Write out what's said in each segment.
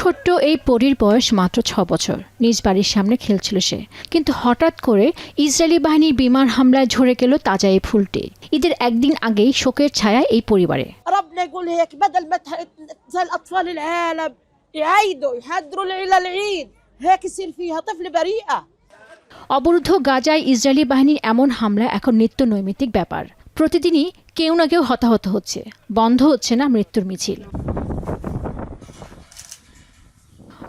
ছোট্ট এই পরীর বয়স মাত্র 6 বছর। নিজ বাড়ির সামনে খেলছিল সে, কিন্তু হঠাৎ করে ইসরায়েলি বাহিনীর বিমান হামলায় ঝরে গেল তাজা এই ফুলটি। ঈদের একদিন আগেই শোকের ছায়া এই পরিবারে। অবরুদ্ধ গাজায় ইসরায়েলি বাহিনীর এমন হামলা এখন নিত্য নৈমিত্তিক ব্যাপার। প্রতিদিনই কেউ না কেউ হতাহত হচ্ছে, বন্ধ হচ্ছে না মৃত্যুর মিছিল।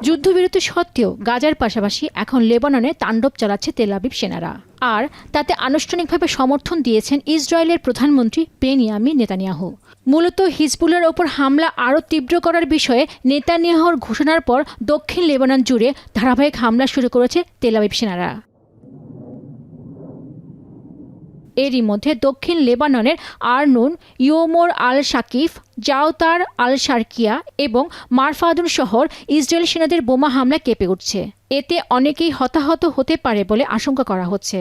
যুদ্ধবিরতি সত্ত্বেও গাজার পাশাপাশি এখন লেবাননে তাণ্ডব চালাচ্ছে তেল আবিব সেনারা, আর তাতে আনুষ্ঠানিকভাবে সমর্থন দিয়েছেন ইসরায়েলের প্রধানমন্ত্রী বেনিয়ামিন নেতানিয়াহু। মূলত হিজবুলের ওপর হামলা আরও তীব্র করার বিষয়ে নেতানিয়াহুর ঘোষণার পর দক্ষিণ লেবানন জুড়ে ধারাবাহিক হামলা শুরু করেছে তেল আবিব সেনারা। এরই মধ্যে দক্ষিণ লেবাননের আরনুন, ইয়োমর আল শাকিফ, জাওতার আল শারকিয়া এবং মারফাদুন শহর ইসরায়েলি সেনাদের বোমা হামলা কেঁপে উঠছে। এতে অনেকেই হতাহত হতে পারে বলে আশঙ্কা করা হচ্ছে।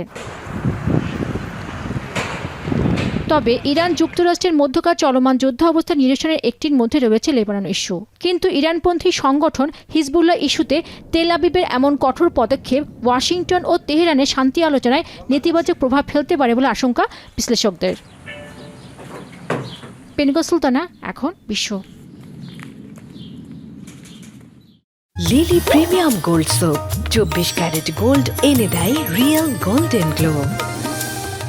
তবে ইরান যুক্তরাষ্ট্রের মধ্যকার চলমান যুদ্ধ অবস্থা নিরসনের একটির মধ্যে রয়েছে লেবানন ইস্যু। কিন্তু ইরানপন্থী সংগঠন হিজবুল্লাহ ইস্যুতে তেল আবিবের এমন কঠোর পদক্ষেপ ওয়াশিংটন ও তেহরানের শান্তি আলোচনায় নেতিবাচক প্রভাব ফেলতে পারে বলে আশঙ্কা বিশ্লেষকদের। পেনিকা সুলতানা, এখন বিশ্ব। Lily premium gold soap 24 carat gold এনে দেয় রিয়েল গোল্ডেন গ্লো।